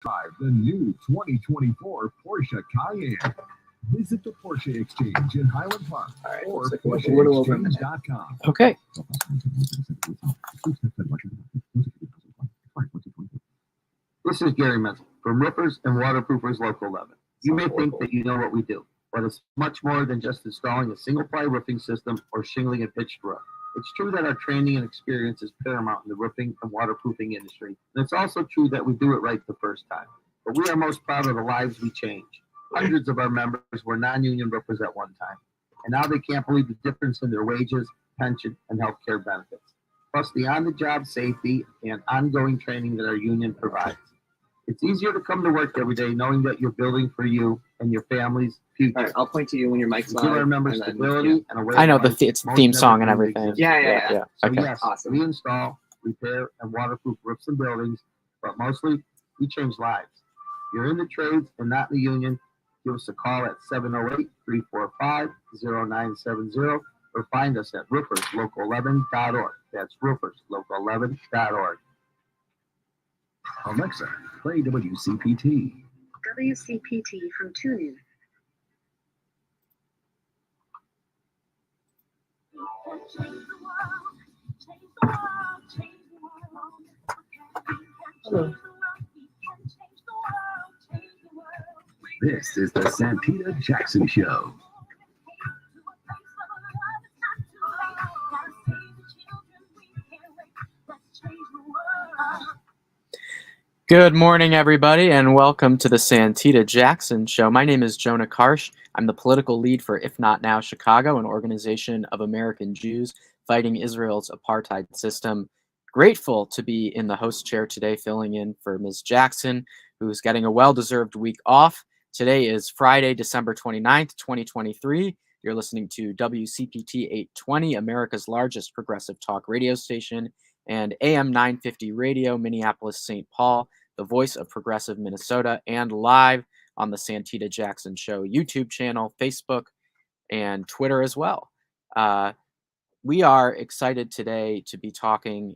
Drive the new 2024 Porsche Cayenne. Visit the Porsche Exchange in Highland Park or PorscheExchange.com. Okay. This is Gary Menzel from Roofers and Waterproofers Local 11. You may think that you know what we do, but it's much more than just installing a single-ply roofing system or shingling a pitched roof. It's true that our training and experience is paramount in the roofing and waterproofing industry, and it's also true that we do it right the first time. But we are most proud of the lives we change. Hundreds of our members were non-union roofers at one time, and now they can't believe the difference in their wages, pension, and health care benefits, plus the on-the-job safety and ongoing training that our union provides. It's easier to come to work every day knowing that you're building for you and your family's future. All right, I'll point to you when your mic's on. Give our members stability and a way I know of life it's the most theme never song and dreamed everything. existed. Yeah. So Okay. yes, Awesome. we install, repair, and waterproof roofs and buildings, but mostly we change lives. If you're in the trades and not in the union, give us a call at 708-345-0970 or find us at rooferslocal11.org. That's rooferslocal11.org. Alexa, play WCPT. WCPT from TuneIn. Hello. This is the Santita Jackson Show. Good morning, everybody, and welcome to the Santita Jackson Show. My name is Jonah Karsh. I'm the political lead for If Not Now Chicago, an organization of American Jews fighting Israel's apartheid system. Grateful to be in the host chair today, filling in for Ms. Jackson, who's getting a well-deserved week off. Today is Friday, December 29th, 2023. You're listening to WCPT 820, America's largest progressive talk radio station, and AM 950 Radio, Minneapolis, St. Paul, the voice of progressive Minnesota, and live on the Santita Jackson Show YouTube channel, Facebook, and Twitter as well. We are excited today to be talking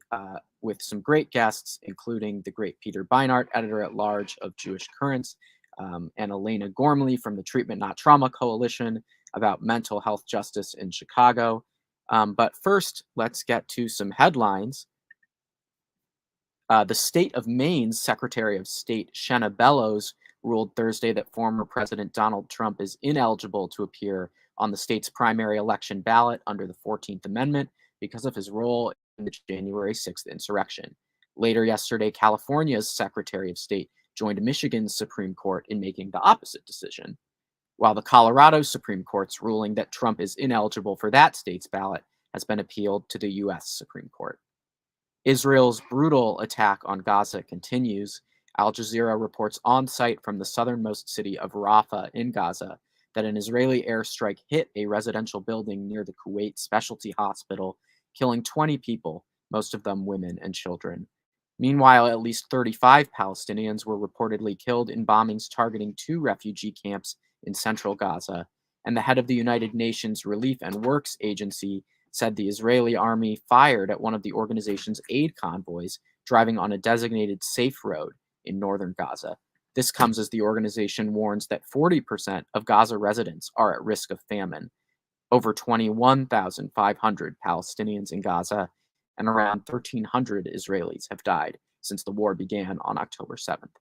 with some great guests, including the great Peter Beinart, editor-at-large of Jewish Currents, and Elena Gormley from the Treatment Not Trauma Coalition about mental health justice in Chicago. But first, let's get to some headlines. The state of Maine's Secretary of State Shenna Bellows ruled Thursday that former President Donald Trump is ineligible to appear on the state's primary election ballot under the 14th Amendment because of his role in the January 6th insurrection. Later yesterday, California's Secretary of State joined Michigan's Supreme Court in making the opposite decision, while the Colorado Supreme Court's ruling that Trump is ineligible for that state's ballot has been appealed to the U.S. Supreme Court. Israel's brutal attack on Gaza continues. Al Jazeera reports on site from the southernmost city of Rafah in Gaza that an Israeli airstrike hit a residential building near the Kuwait Specialty Hospital, killing 20 people, most of them women and children. Meanwhile, at least 35 Palestinians were reportedly killed in bombings targeting 2 refugee camps in central Gaza, and the head of the United Nations Relief and Works Agency said the Israeli army fired at one of the organization's aid convoys driving on a designated safe road in northern Gaza. This comes as the organization warns that 40% of Gaza residents are at risk of famine. Over 21,500 Palestinians in Gaza and around 1,300 Israelis have died since the war began on October 7th.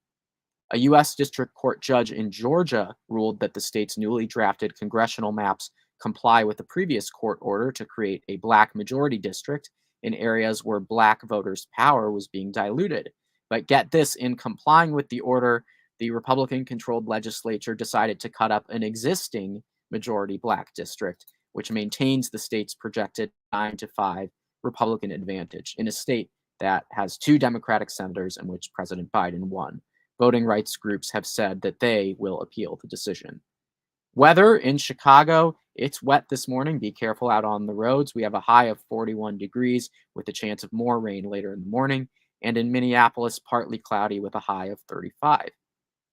A U.S. District Court judge in Georgia ruled that the state's newly drafted congressional maps comply with the previous court order to create a black majority district in areas where black voters' power was being diluted. But get this, in complying with the order, the Republican-controlled legislature decided to cut up an existing majority black district, which maintains the state's projected 9-5 Republican advantage in a state that has 2 Democratic senators in which President Biden won. Voting rights groups have said that they will appeal the decision. Weather in Chicago, it's wet this morning. Be careful out on the roads. We have a high of 41 degrees with a chance of more rain later in the morning. And in Minneapolis, partly cloudy with a high of 35.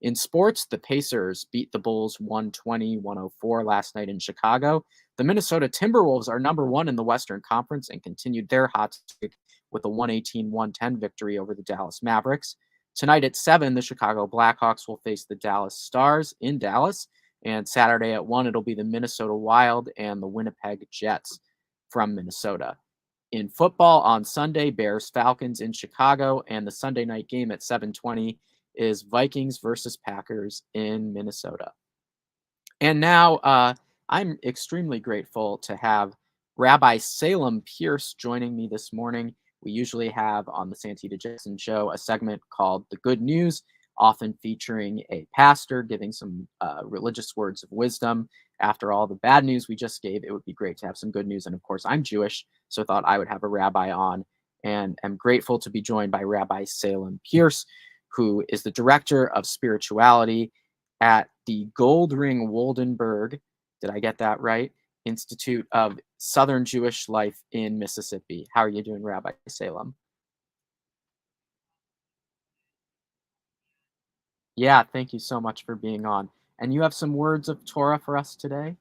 In sports, the Pacers beat the Bulls 120-104 last night in Chicago. The Minnesota Timberwolves are number 1 in the Western Conference and continued their hot streak with a 118-110 victory over the Dallas Mavericks. Tonight at 7, the Chicago Blackhawks will face the Dallas Stars in Dallas. And Saturday at 1, it'll be the Minnesota Wild and the Winnipeg Jets from Minnesota. In football on Sunday, Bears Falcons in Chicago, and the Sunday night game at 7:20 is Vikings versus Packers in Minnesota. And now I'm extremely grateful to have Rabbi Salem Pierce joining me this morning. We usually have on the Santita Jackson Show a segment called The Good News, often featuring a pastor giving some religious words of wisdom. After all the bad news we just gave, it would be great to have some good news. And of course, I'm Jewish, so thought I would have a rabbi on, and am grateful to be joined by Rabbi Salem Pierce, who is the director of spirituality at the Goldring Woldenberg, did I get that right? Institute of Southern Jewish Life in Mississippi. How are you doing, Rabbi Salem? Yeah, thank you so much for being on. And you have some words of Torah for us today?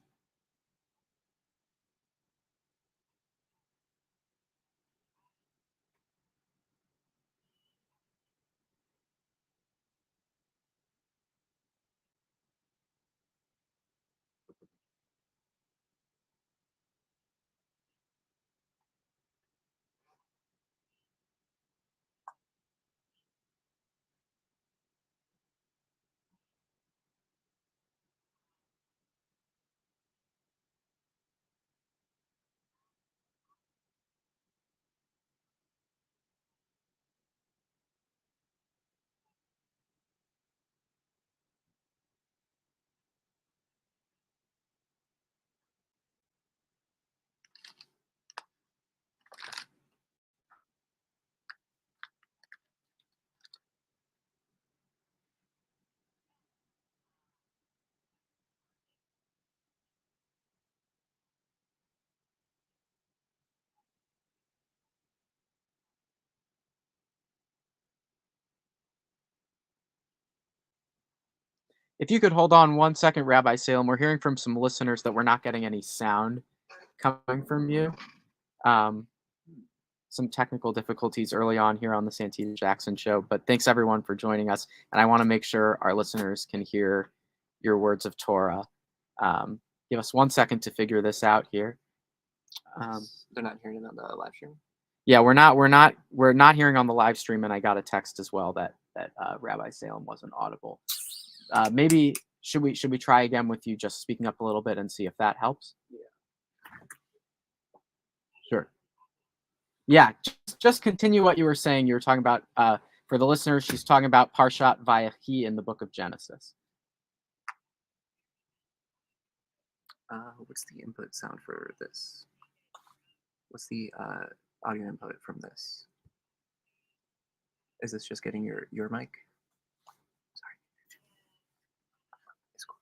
If you could hold on 1 second, Rabbi Salem, we're hearing from some listeners that we're not getting any sound coming from you. Some technical difficulties early on here on the Santita Jackson Show, but thanks everyone for joining us. And I want to make sure our listeners can hear your words of Torah. Give us 1 second to figure this out here. They're not hearing it on the live stream. Yeah, we're not hearing on the live stream, and I got a text as well that Rabbi Salem wasn't audible. Maybe should we try again with you just speaking up a little bit and see if that helps? Yeah. Sure. Yeah, just continue what you were saying. You were talking about for the listeners. She's talking about Parshat Vayechi in the book of Genesis. What's the input sound for this? What's the audio input from this? Is this just getting your mic? Sorry. It's cool.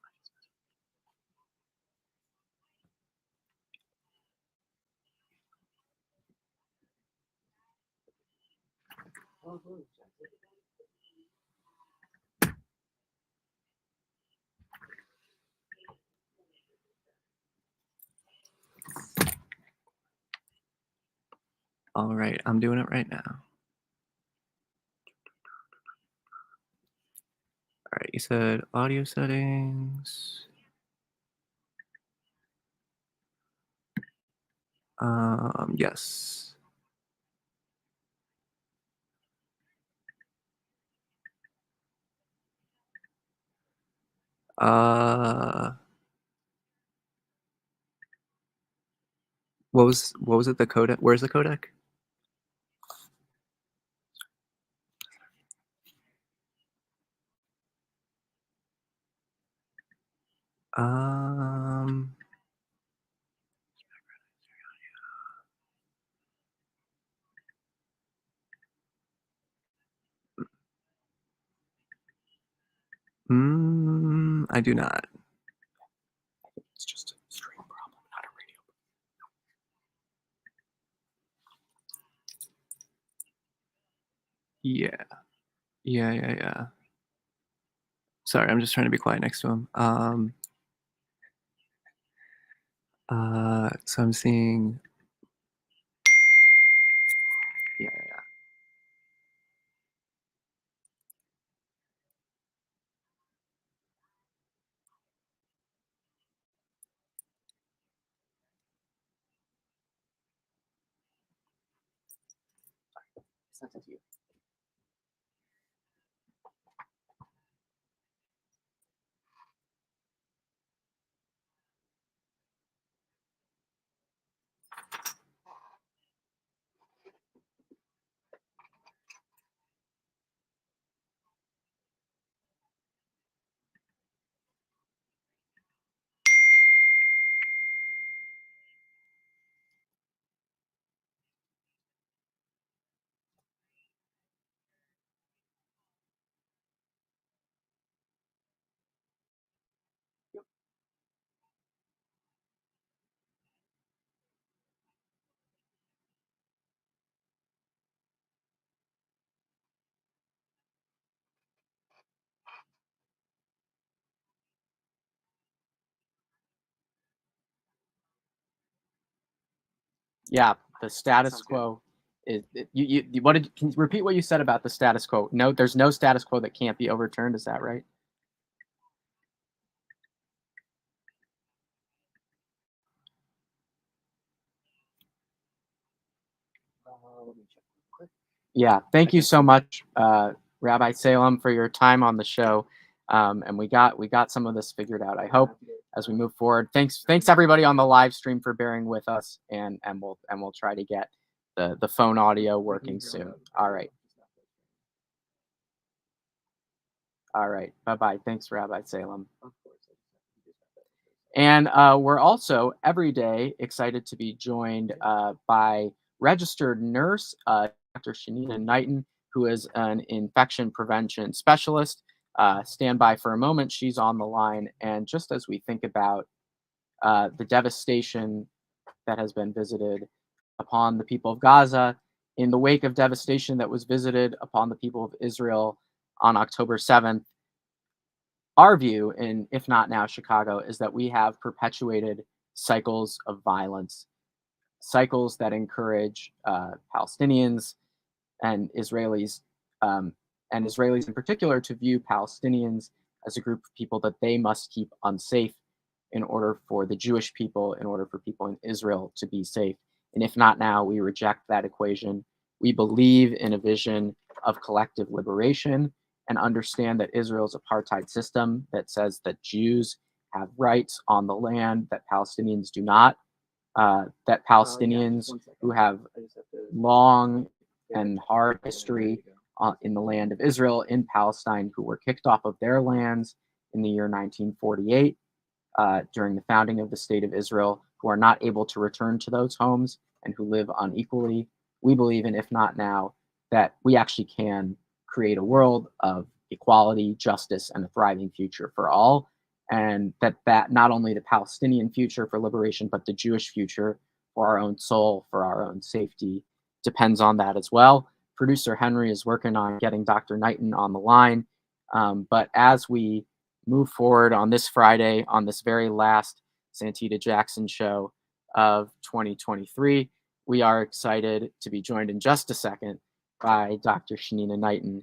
All right, I'm doing it right now. All right, you said audio settings. Yes. What was it? The codec? Where's the codec? I do not. It's just a stream problem, not a radio. Yeah. Sorry, I'm just trying to be quiet next to him. So I'm seeing. Yeah. sent it to you. Yeah, the status quo is you what did can you repeat what you said about the status quo? No, there's no status quo that can't be overturned. Is that right? Let me check real quick. Yeah, thank you so much, Rabbi Salem, for your time on the show. And we got some of this figured out, I hope, as we move forward. Thanks everybody on the live stream for bearing with us, and we'll try to get the phone audio working soon. All right. All right. Bye-bye. Thanks, Rabbi Salem. And we're also every day excited to be joined by registered nurse Dr. Shanina Knighton, who is an infection prevention specialist. Stand by for a moment. She's on the line. And just as we think about the devastation that has been visited upon the people of Gaza, in the wake of devastation that was visited upon the people of Israel on October 7th, our view, and if not now Chicago, is that we have perpetuated cycles of violence, cycles that encourage Palestinians and Israelis in particular to view Palestinians as a group of people that they must keep unsafe in order for the Jewish people, in order for people in Israel to be safe. And if not now, we reject that equation. We believe in a vision of collective liberation and understand that Israel's apartheid system that says that Jews have rights on the land that Palestinians do not, that Palestinians who have long and hard history in the land of Israel, in Palestine, who were kicked off of their lands in the year 1948 during the founding of the state of Israel, who are not able to return to those homes and who live unequally. We believe in, if not now, that we actually can create a world of equality, justice, and a thriving future for all. And that not only the Palestinian future for liberation, but the Jewish future for our own soul, for our own safety, depends on that as well. Producer Henry is working on getting Dr. Knighton on the line. But as we move forward on this Friday, on this very last Santita Jackson show of 2023, we are excited to be joined in just a second by Dr. Shanina Knighton,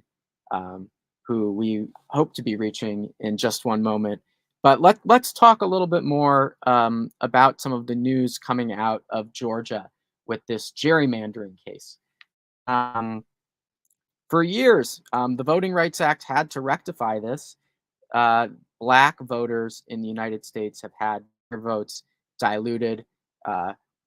who we hope to be reaching in just one moment. But let's talk a little bit more about some of the news coming out of Georgia with this gerrymandering case. For years, the Voting Rights Act had to rectify this. Black voters in the United States have had their votes diluted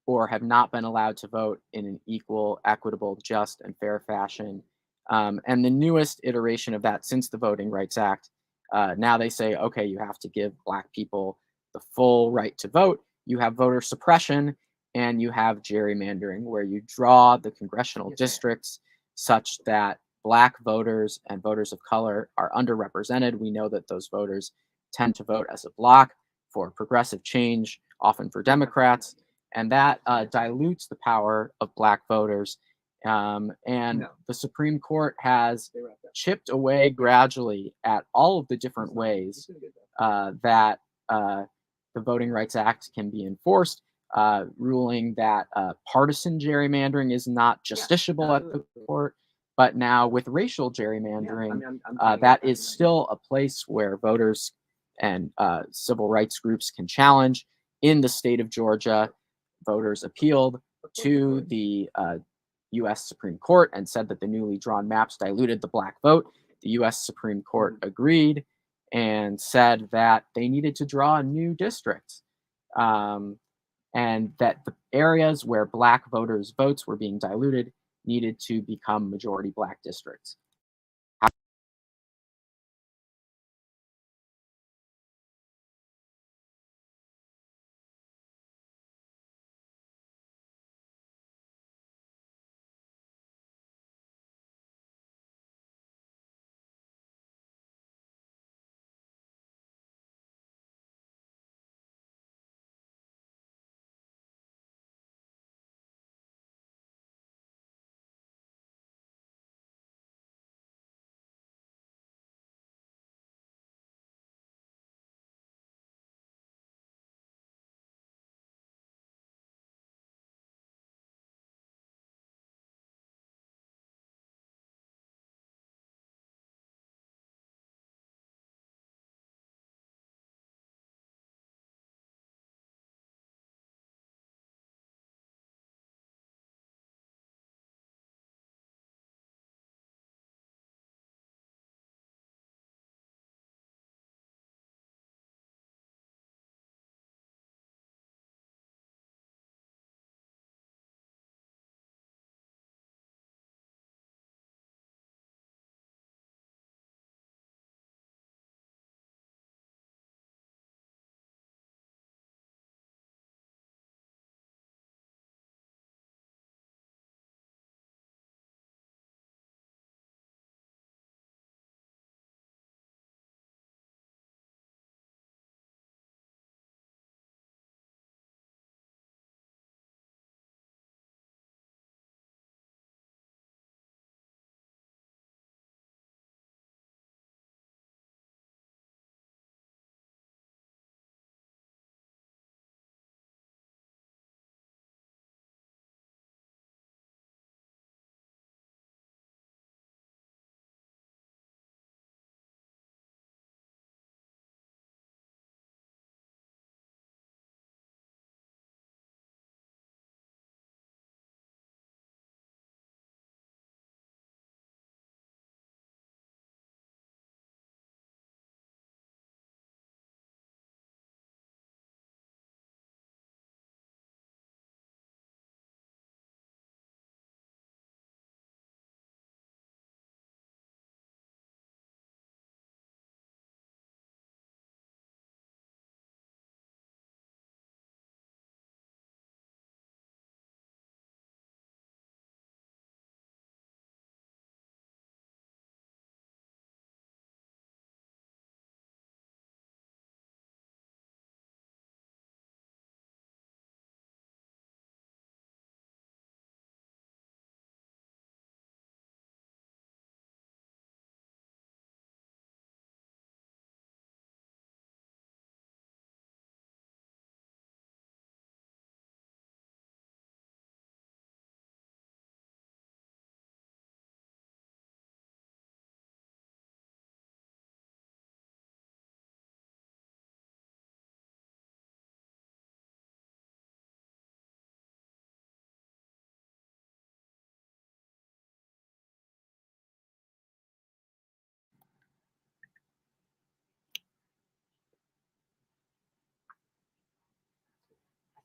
or have not been allowed to vote in an equal, equitable, just, and fair fashion. And the newest iteration of that since the Voting Rights Act, now they say, okay, you have to give Black people the full right to vote. You have voter suppression and you have gerrymandering, where you draw the congressional districts such that Black voters and voters of color are underrepresented. We know that those voters tend to vote as a bloc for progressive change, often for Democrats, and that dilutes the power of Black voters. And the Supreme Court has chipped away gradually at all of the different ways that the Voting Rights Act can be enforced, ruling that partisan gerrymandering is not justiciable at the court. But now with racial gerrymandering, that is still a place where voters and civil rights groups can challenge. In the state of Georgia, voters appealed to the U.S. Supreme Court and said that the newly drawn maps diluted the black vote. The U.S. Supreme Court agreed and said that they needed to draw a new district, and that the areas where black voters' votes were being diluted needed to become majority black districts. I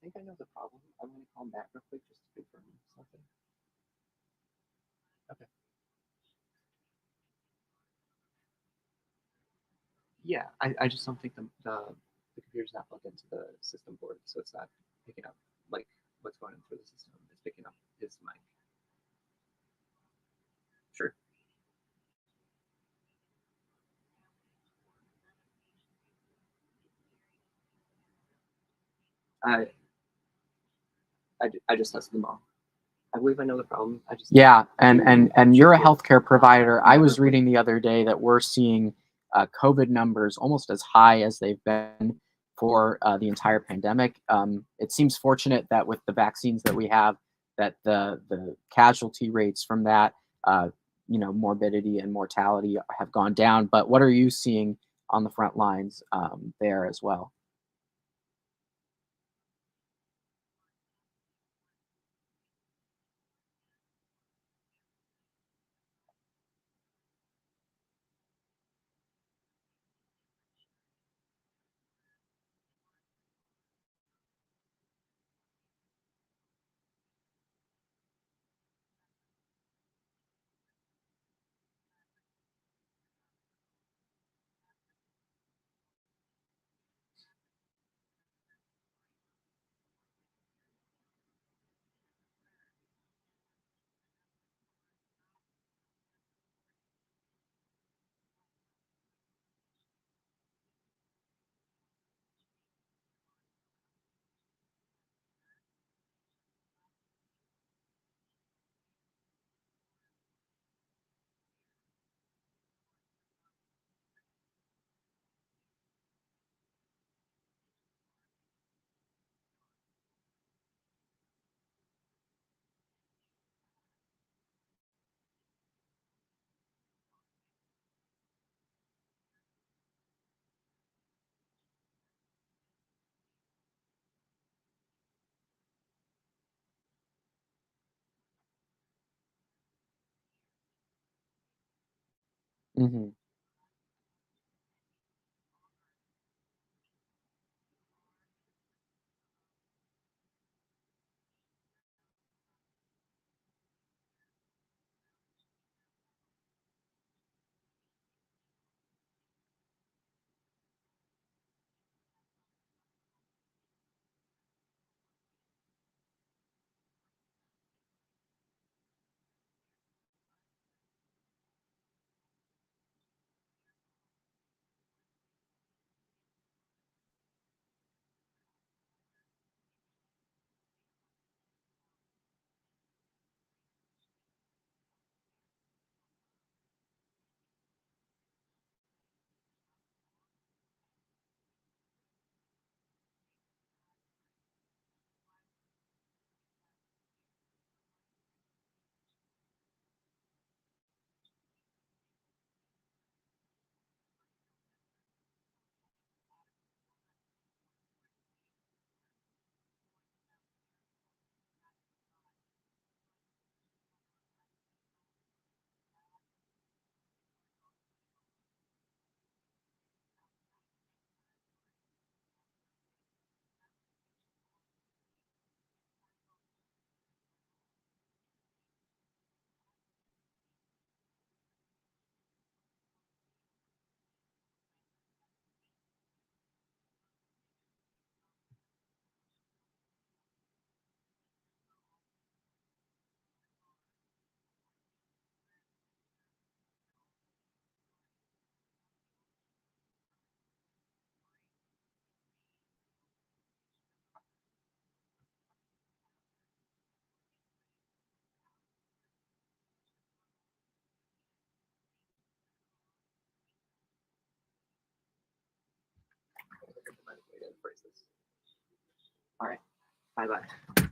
think I know the problem. I'm going to call him back real quick just to confirm something. Okay. Yeah, I just don't think the computer's not plugged into the system board, so it's not picking up like what's going on through the system. It's picking up his mic. Sure. I just tested them all. I believe I know the problem. I just Yeah, and you're a healthcare provider. I was reading the other day that we're seeing COVID numbers almost as high as they've been for the entire pandemic. It seems fortunate that with the vaccines that we have, that the casualty rates from that, morbidity and mortality have gone down. But what are you seeing on the front lines there as well? Mm-hmm. All right. Bye-bye.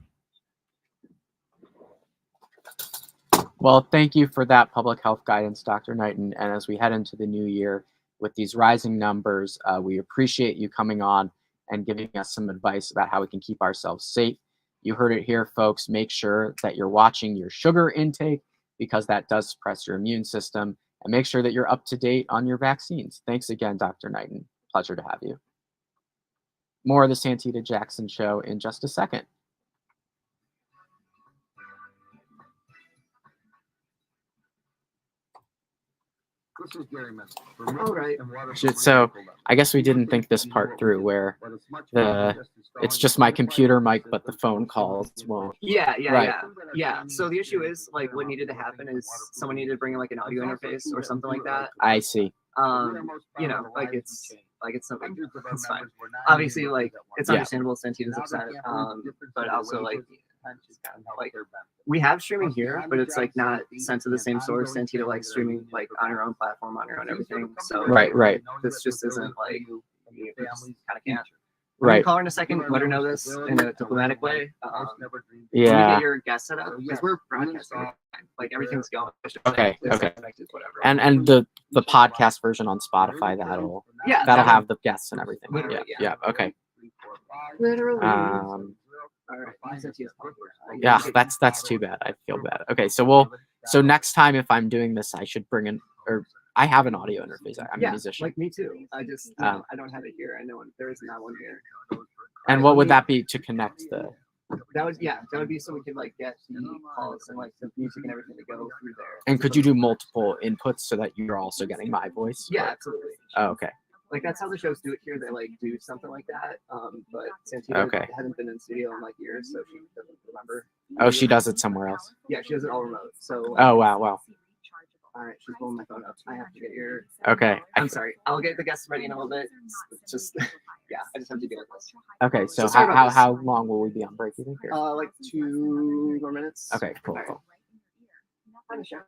Well, thank you for that public health guidance, Dr. Knighton. And as we head into the new year with these rising numbers, we appreciate you coming on and giving us some advice about how we can keep ourselves safe. You heard it here, folks. Make sure that you're watching your sugar intake because that does suppress your immune system. And make sure that you're up to date on your vaccines. Thanks again, Dr. Knighton. Pleasure to have you. More of the Santita Jackson Show in just a second. This is Gary Mitchell. All right. So I guess we didn't think this part through where it's just my computer mic, but the phone calls won't. Yeah. So the issue is like what needed to happen is someone needed to bring in like an audio interface or something like that. I see. Like it's something. It's fine. Obviously, like it's understandable. Santita's upset. But also like we have streaming here, but it's like not sent to the same source. Santita like streaming like on her own platform, on her own everything. So right. This just isn't like kind of can't. Right. Call her in a second. Let her know this in a diplomatic way. Can we Yeah. get your guest set up because we're broadcasting. Like everything's going. Okay. Whatever. And the podcast version on Spotify that'll have the guests and everything. Literally, Yeah. Okay. Literally. Yeah, that's too bad. I feel bad. Okay, so next time if I'm doing this, I should bring in, or I have an audio interface. I'm a musician. Like me too. I just I don't have it here. I know there is not one here. And what would that be to connect the? That would be so we could like get the calls and like the music and everything to go through there. And could you do multiple inputs so that you're also getting my voice? Yeah, absolutely. Oh, okay. Like that's how the shows do it here. They like do something like that. But Santita hasn't been in studio in like years, so she doesn't remember. Oh, she does it somewhere else. Yeah, she does it all remote. So. Oh wow. All right, she's blowing my phone up. I have to get your. Okay. I'm sorry. I'll get the guests ready in a little bit. Just I just have to get this. Okay, so how long will we be on break? You think? Like 2 more minutes. Okay, cool. Only $297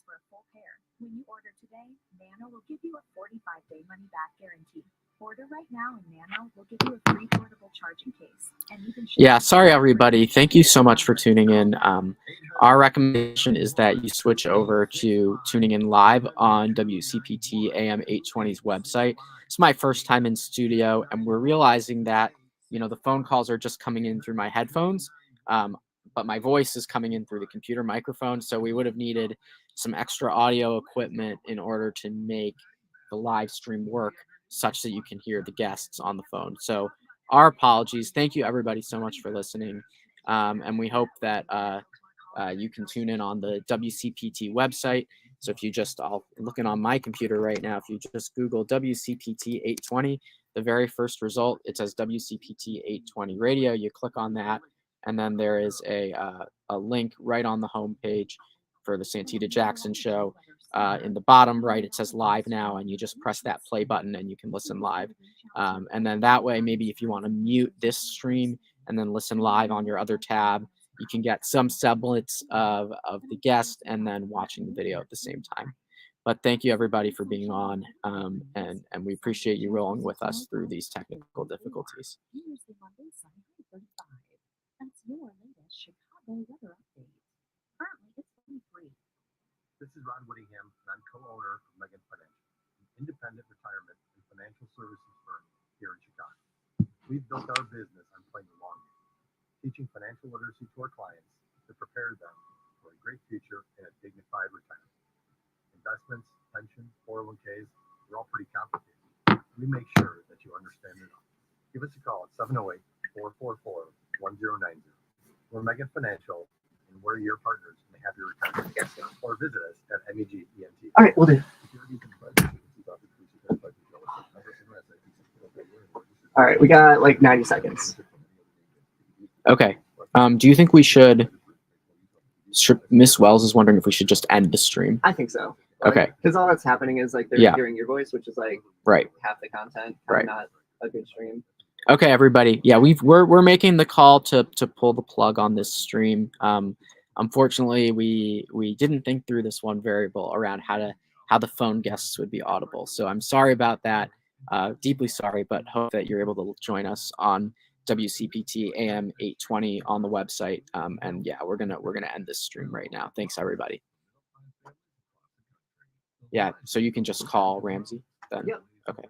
for a full pair. When you order today, Nano will give you a 45-day money-back guarantee. Order right now, and Nano will give you a free portable charging case. And you can sorry everybody. Thank you so much for tuning in. Our recommendation is that you switch over to tuning in live on WCPT AM 820's website. It's my first time in studio, and we're realizing that the phone calls are just coming in through my headphones. but my voice is coming in through the computer microphone. So we would have needed some extra audio equipment in order to make the live stream work such that you can hear the guests on the phone. So our apologies. Thank you everybody so much for listening. And we hope that you can tune in on the WCPT website. So if you just, I'm looking on my computer right now, if you just Google WCPT 820, the very first result, it says WCPT 820 radio. You click on that, and then there is a link right on the home page for the Santita Jackson show. In the bottom right, it says live now, and you just press that play button and you can listen live. And then that way, maybe if you want to mute this stream and then listen live on your other tab, you can get some semblance of the guest and then watching the video at the same time. But thank you everybody for being on, and we appreciate you rolling with us through these technical difficulties. That's your latest Chicago weather update. Currently, it's 23. This is Ron Whittingham, and I'm co-owner of Megan Financial, an independent retirement and financial services firm here in Chicago. We've built our business on playing the long game, teaching financial literacy to our clients to prepare them for a great future and a dignified retirement. Investments, pensions, 401ks, they're all pretty complicated. We make sure that you understand it all. Give us a call at 708-444-1090. We're Megan Financial, and we're your partners in a happy retirement. Or visit us at MEGENT. All right, we'll do. All right, we got like 90 seconds. Okay. Do you think we should? Miss Wells is wondering if we should just end the stream. I think so. Okay. Because all that's happening is like they're hearing your voice, which is like right half the content, right? Not a good stream. Okay, everybody. Yeah, we're making the call to pull the plug on this stream. Unfortunately, we didn't think through this one variable around how the phone guests would be audible. So I'm sorry about that. Deeply sorry, but hope that you're able to join us on WCPT AM 820 on the website. And yeah, we're gonna end this stream right now. Thanks everybody. Yeah, so you can just call Ramsey then. Yep. Okay.